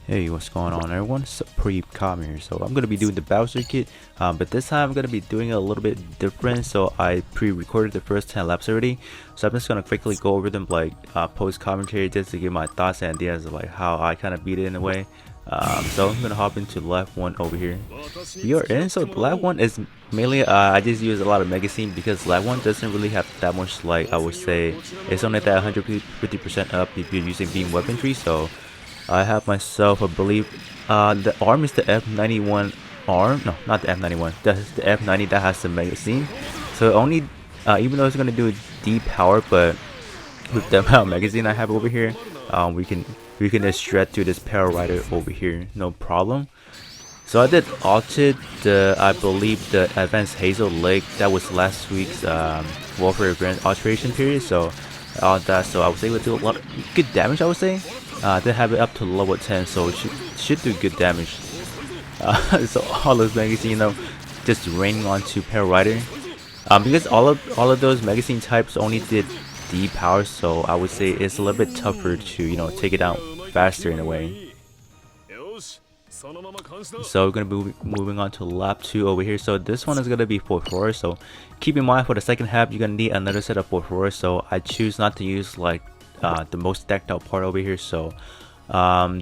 Hey, what's going on everyone? Supreme Com here. So I'm gonna be doing the battle circuit, but this time I'm gonna be doing it a little bit different. So I pre-recorded the first 10 laps already. So I'm just gonna quickly go over them, like post commentary, just to give my thoughts and ideas of like how I kind of beat it in a way. So I'm gonna hop into lap 1 over here. We are in. So lap 1 is mainly I just use a lot of magazine because lap 1 doesn't really have that much, like I would say it's only that 150% up if you're using beam weaponry. So I have myself, I believe, the arm is the F91 arm. No, not the F91. That's the F90 that has the magazine. So only, even though it's gonna do deep power, but with the amount of magazine I have over here, we can just shred through this Power Rider over here, no problem. So I did alted the, I believe, the Advanced Hazel Lake. That was last week's Warfare Event alteration period. So on that, so I was able to do a lot of good damage, I would say. They have it up to level 10, so it should do good damage. So all those magazine, just raining onto Power Rider. Because all of those magazine types only did D power, so I would say it's a little bit tougher to take it out faster in a way. So we're gonna be moving on to lap 2 over here. So this one is gonna be 4-4. So keep in mind for the second half you're gonna need another set of 4-4. So I choose not to use like the most decked out part over here. So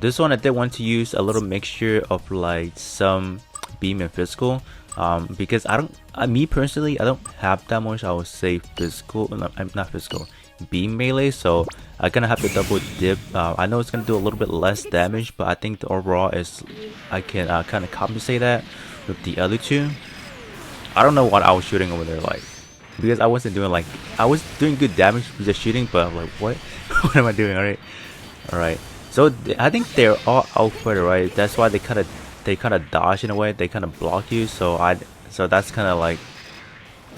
this one I did want to use a little mixture of like some beam and physical, because me personally, I don't have that much, I would say, physical, not physical, beam melee. So I gonna have to double dip. I know it's gonna do a little bit less damage, but I think the overall is I can kind of compensate that with the other two. I don't know what I was shooting over there, like, because I wasn't doing, like, I was doing good damage with the shooting, but I'm like, what? What am I doing? Alright. So I think they're all output, right? That's why they kind of dodge in a way. They kind of block you. So that's kind of like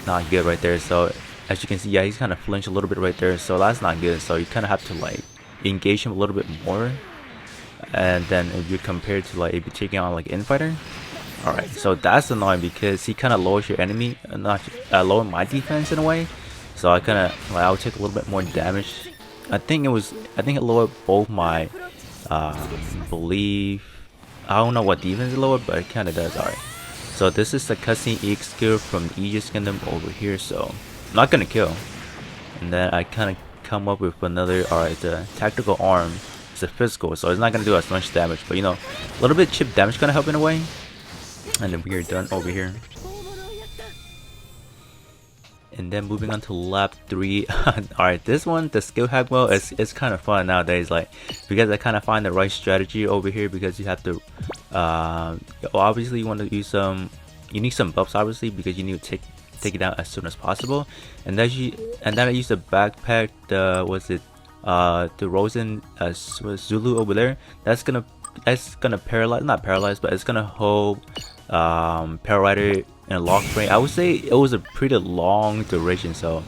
not good right there. So as you can see, yeah, he's kind of flinched a little bit right there. So that's not good. So you kind of have to like engage him a little bit more. And then if you compare to like if you're taking on like infighter. Alright, so that's annoying because he kind of lowers your enemy, not lower my defense in a way. So I kind of like I'll take a little bit more damage. I think it lowered both my believe, I don't know what defense it lowered, but it kind of does. Alright, so this is the cutscene EX skill from the Aegis Kingdom over here. So I'm not gonna kill, and then I kind of come up with another. Alright, the tactical arm. It's a physical, so it's not gonna do as much damage, but a little bit chip damage gonna help in a way. And then we are done over here. And then moving on to lap 3. Alright, this one, the skill hack well, it's kind of fun nowadays, like, because I kind of find the right strategy over here, because you have to well, obviously you want to use you need some buffs, obviously, because you need to take it out as soon as possible. And then I use the backpack, the Rosen Zulu over there. That's gonna paralyze, not paralyze, but it's gonna hold Power Rider in a lock frame. I would say it was a pretty long duration, so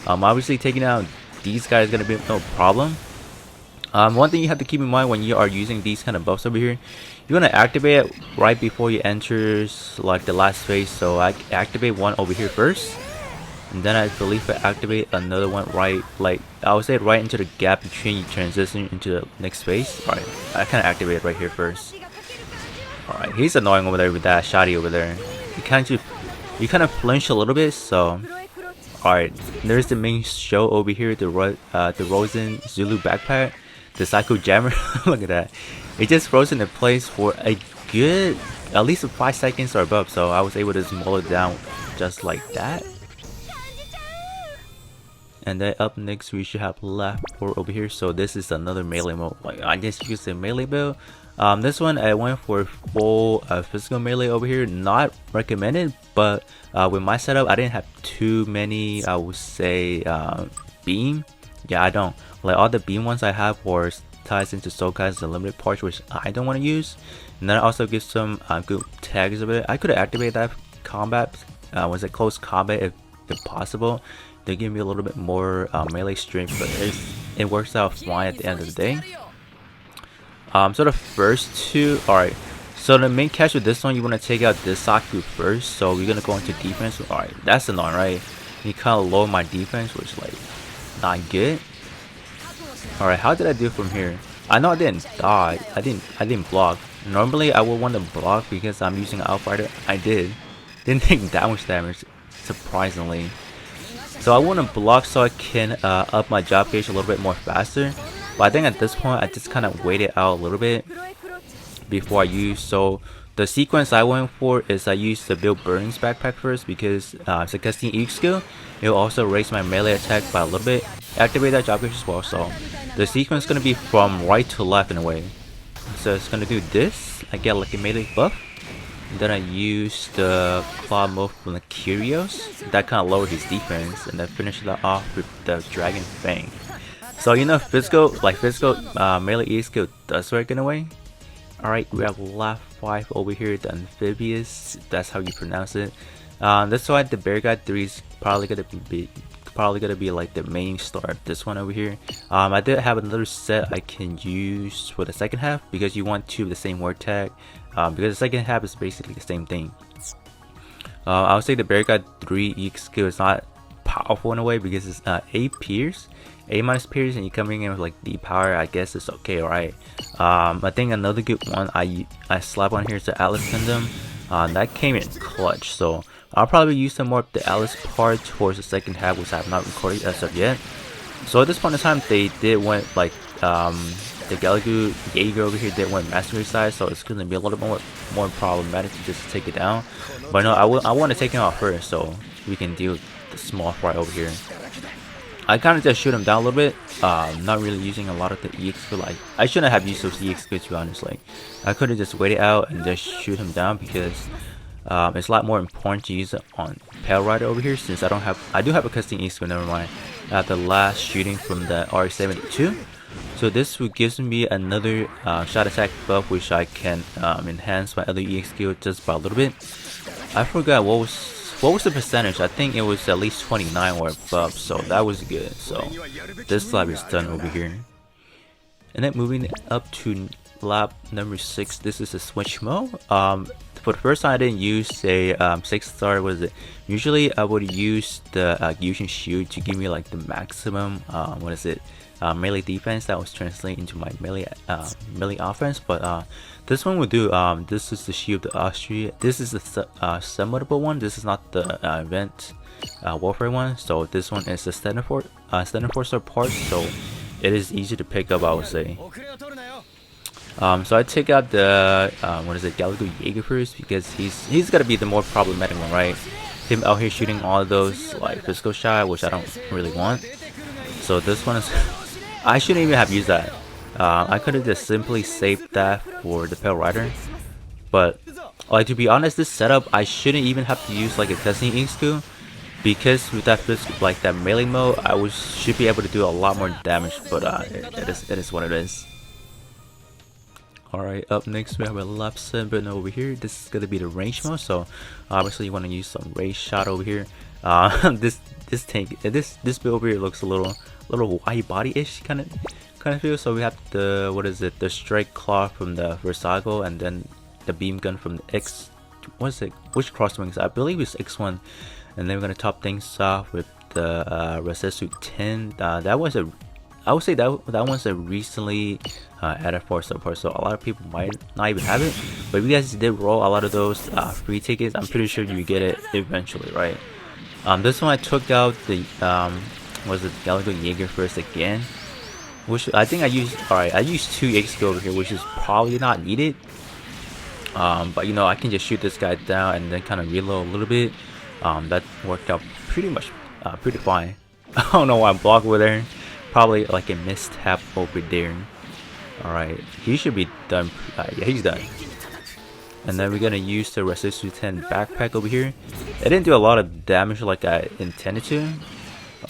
obviously taking out these guys is gonna be no problem. One thing you have to keep in mind when you are using these kind of buffs over here, you're gonna activate it right before you enter like the last phase. So I activate one over here first, and then I believe I activate another one right, like I would say right into the gap between you transition into the next phase. Alright, I kind of activate it right here first. Alright, he's annoying over there with that shotty over there. You kind of flinch a little bit. So alright, there's the main show over here, the Rosen Zulu backpack, the Psycho Jammer. Look at that, it just frozen in place for a good at least 5 seconds or above. So I was able to small it down just like that. And then up next we should have lap 4 over here. So this is another melee mode. Like I just used a melee build. This one I went for full physical melee over here. Not recommended, but with my setup I didn't have too many, I would say, beam. Yeah, I don't like all the beam ones I have were ties into Soulkai's limited parts, which I don't want to use. And then I also give some good tags over it. I could activate that combat, was it close combat if possible. They give me a little bit more melee strength, but it works out fine at the end of the day. So the first two, alright. So the main catch with this one, you want to take out this Saku first. So we're gonna go into defense. Alright, that's annoying, right? You kind of lower my defense, which is like not good. Alright, how did I do from here? I know I didn't die. I didn't block. Normally I would want to block because I'm using Outrider. I didn't take that much damage, surprisingly. So I want to block so I can up my job gauge a little bit more faster. But I think at this point I just kind of waited out a little bit before I use. So the sequence I went for is I used the Build Burning's backpack first because it's a custom EQ skill. It will also raise my melee attack by a little bit. Activate that job gauge as well. So the sequence is going to be from right to left in a way. So it's going to do this. I get like a melee buff. And then I use the claw move from the Curios. That kind of lowered his defense. And then finish that off with the Dragon Fang. So you know physical melee EQ skill does work in a way. Alright, we have lap 5 over here, the Amphibious, that's how you pronounce it. That's why the Bear Guy 3 is probably gonna be like the main star of this one over here. I did have another set I can use for the second half because you want two of the same word tag. Because the second half is basically the same thing. I would say the Bear Guy 3 EQ skill is not powerful in a way because it's A Pierce. A minus Pierce and you're coming in with like D power, I guess it's okay, right? I think another good one I slap on here is the Atlas Kingdom. That came in clutch, so I'll probably use some more of the Atlas part towards the second half, which I have not recorded as of yet. So at this point in time, they did went like the Galagu Jaeger over here did went mastery size, so it's gonna be a little bit more problematic to just take it down. But no, I want to take him out first, so we can deal with the small fry over here. I kind of just shoot him down a little bit, not really using a lot of the EX, but like I shouldn't have used those EX to be honest. Like I could have just waited out and just shoot him down because it's a lot more important to use it on Pale Rider over here since I do have a custom EX, but never mind. I have the last shooting from the RX-72, so this will gives me another shot attack buff which I can enhance my other EX skill just by a little bit. I forgot what was the percentage. I think it was at least 29 or above, so that was good. So this lap is done over here. And then moving up to lap number 6, this is a switch mode. For the first time I didn't use a 6-star, what is it? Usually I would use the Fusion Shield to give me like the maximum melee defense that was translated into my melee offense, but this one will do. This is the Shield of Austria. This is the summonable one. This is not the event warfare one. So this one is the standard 4-star part. So it is easy to pick up, I would say. So I take out the Galagu Jaeger first because he's gotta be the more problematic one, right? Him out here shooting all of those like physical shot, which I don't really want. So this one is I shouldn't even have used that. I could have just simply saved that for the Pale Rider. But like to be honest, this setup I shouldn't even have to use like a testing ink skill because with that like that melee mode, I should be able to do a lot more damage. But it is what it is. Alright, up next we have a lap 7 over here. This is gonna be the range mode, so obviously you want to use some range shot over here. This build over here looks a little wide body-ish kind of feel. So we have the the strike claw from the Versago, and then the beam gun from the X. Which crosswings? I believe it's X1. And then we're gonna top things off with the Resetsu 10. I would say that one's a recently added 4-star part, so a lot of people might not even have it. But if you guys did roll a lot of those free tickets, I'm pretty sure you get it eventually, right? This one I took out the Galago Jaeger first again, which I think I used. Alright, I used 2 EX over here, which is probably not needed. But you know, I can just shoot this guy down and then kind of reload a little bit. That worked out pretty fine. I don't know why I'm blocked over there. Probably like a mistap over there. Alright, he should be done. Yeah, he's done. And then we're gonna use the Resetsu 10 backpack over here. It didn't do a lot of damage like I intended to.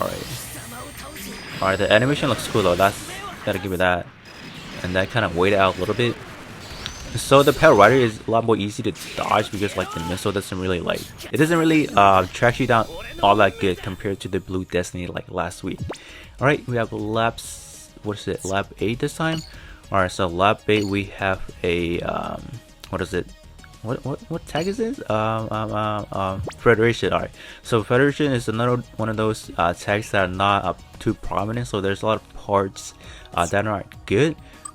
Alright, the animation looks cool though. Gotta give it that. And that kind of waited out a little bit. So the Pale Rider is a lot more easy to dodge because like the missile doesn't really track you down all that good compared to the Blue Destiny like last week. Alright, we have lap 8 this time. Alright, so lap 8 we have a what tag is this? Federation. Alright, so Federation is another one of those tags that are not too prominent, so there's a lot of parts that aren't good.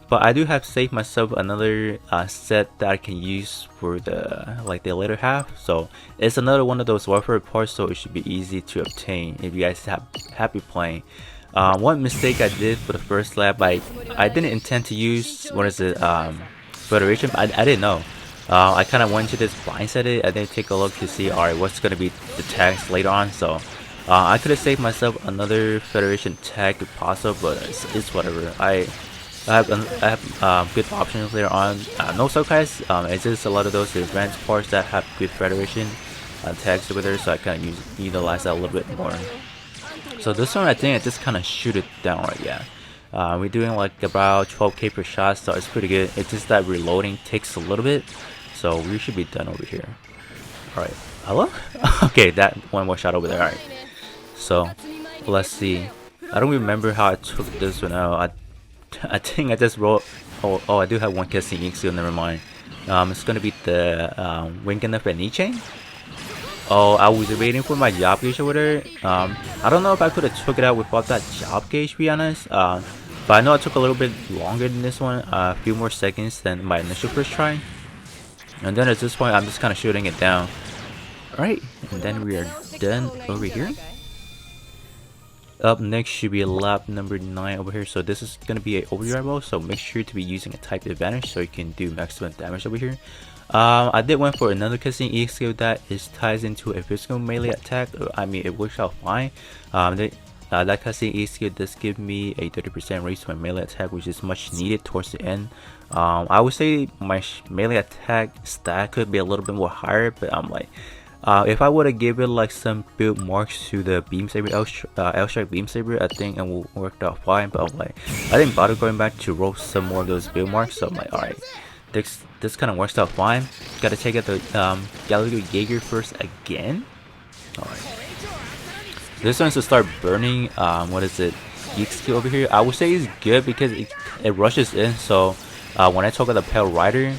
But I do have saved myself another set that I can use for the the later half. So it's another one of those warfare parts, so it should be easy to obtain if you guys have happy playing. One mistake I did for the first lap, I didn't intend to use Federation, but I didn't know. I kind of went to this blindsided. I didn't take a look to see alright what's gonna be the tags later on. So I could have saved myself another Federation tag if possible, but it's whatever. I have good options later on. No surprise, it's just a lot of those advanced parts that have good Federation tags over there, so I kind of utilize that a little bit more. So this one, I think I just kind of shoot it down right, yeah. We're doing like about 12k per shot, so it's pretty good. It's just that reloading takes a little bit, so we should be done over here. Alright, hello? Okay, that one more shot over there, alright. So, let's see. I don't remember how I took this one out. I think I just rolled. Oh, I do have one casting ink skill, never mind. It's gonna be the Wing of Nietzsche. Oh, I was waiting for my job gauge over there. I don't know if I could have took it out without that job gauge, to be honest. But I know it took a little bit longer than this one, a few more seconds than my initial first try. And then at this point, I'm just kind of shooting it down. Alright, and then we are done over here. Up next should be lap number 9 over here. So this is going to be an overdrive mode, so make sure to be using a type advantage so you can do maximum damage over here. I did went for another casting E skill that ties into a physical melee attack. I mean, it works out fine. That casting E skill does give me a 30% raise to my melee attack, which is much needed towards the end. I would say my melee attack stat could be a little bit more higher, but I'm like, if I would have given like some build marks to the beam saber, L-strike beam saber, I think it will work out fine. But I'm like, I didn't bother going back to roll some more of those build marks, so I'm like, alright, this kind of works out fine. Gotta take out the Gallagher Jaeger first again. Alright, this one's to start burning. What is it? Geek skill over here. I would say it's good because it rushes in. So when I took out the Pale Rider,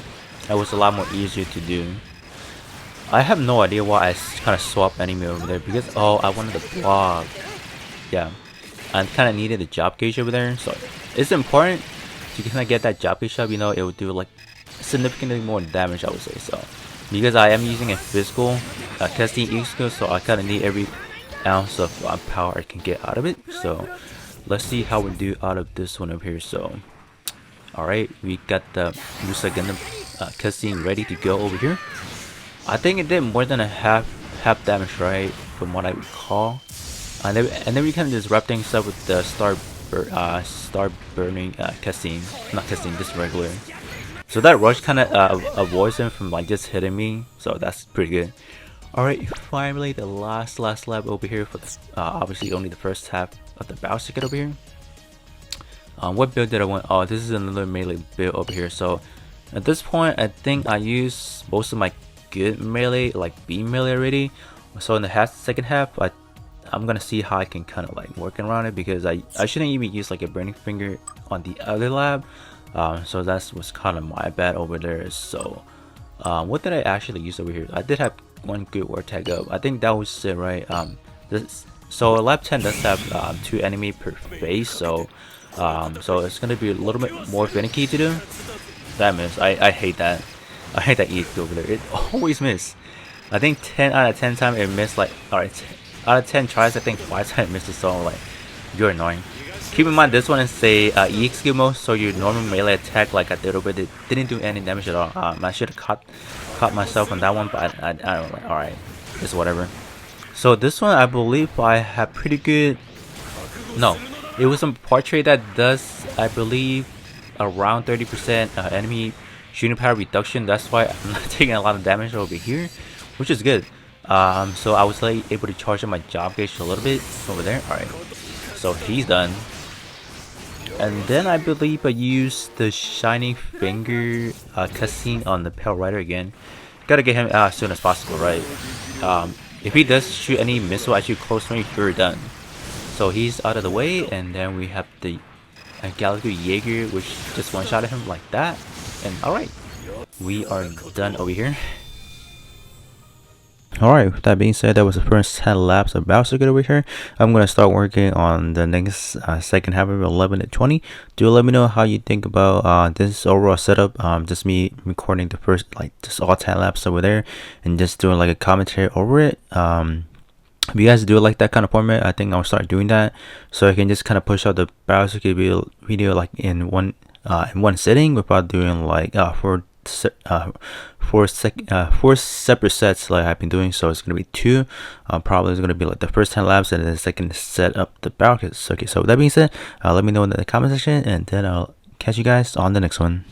it was a lot more easier to do. I have no idea why I kind of swapped enemy over there because I wanted to block. Yeah, I kind of needed the job gauge over there, so it's important to kind of get that job gauge up. You know, it would do like significantly more damage, I would say. So because I am using a physical casting E skill, so I kind of need every ounce of power I can get out of it. So let's see how we do out of this one over here. So alright, we got the Musa Gundam casting ready to go over here. I think it did more than a half damage, right, from what I recall. And then we kind of just wrap things up with the star burning casting, not casting, just regular. So that rush kind of avoids him from like just hitting me, so that's pretty good. Alright, finally the last lap over here for the, obviously only the first half of the bounce ticket over here. What build did I want? Oh, this is another melee build over here. So at this point, I think I used most of my good melee, like beam melee already. So in the second half, I'm gonna see how I can kind of like work around it, because I shouldn't even use like a burning finger on the other lab. So that was kind of my bad over there. So what did I actually use over here? I did have one good word tag up. I think that was it, right? So lap 10 does have 2 enemy per phase, so it's gonna be a little bit more finicky to do. That miss. I hate that. I hate that E over there. It always miss. I think 10 out of 10 times it missed, like, alright, out of 10 tries, I think 5 times it missed it, so like, you're annoying. Keep in mind this one is a EX skill mode, so your normal melee attack, like I did over, it didn't do any damage at all. I should have caught myself on that one, but I don't like, alright, it's whatever. So this one, I believe I have pretty good, no, it was a portrait that does, I believe, around 30% enemy shooting power reduction. That's why I'm not taking a lot of damage over here, which is good. So I was like able to charge up my job gauge a little bit over there. Alright, so he's done. And then I believe I used the Shining Finger cutscene on the Pale Rider again. Gotta get him out as soon as possible, right? If he does shoot any missile at you close range, you're done. So he's out of the way, and then we have the Gallagher Jaeger, which just one-shotted him like that. And alright, we are done over here. Alright, with that being said, that was the first 10 laps of Battle Circuit over here. I'm going to start working on the next second half of 11 to 20. Do let me know how you think about this overall setup. Just me recording the first, like, just all 10 laps over there and just doing like a commentary over it. If you guys do like that kind of format, I think I'll start doing that, so I can just kind of push out the Battle Circuit video like in one sitting without doing like four separate sets like I've been doing. So it's gonna be two. Probably it's gonna be like the first 10 laps and then the second set up the Battle Circuit. So with that being said, let me know in the comment section, and then I'll catch you guys on the next one.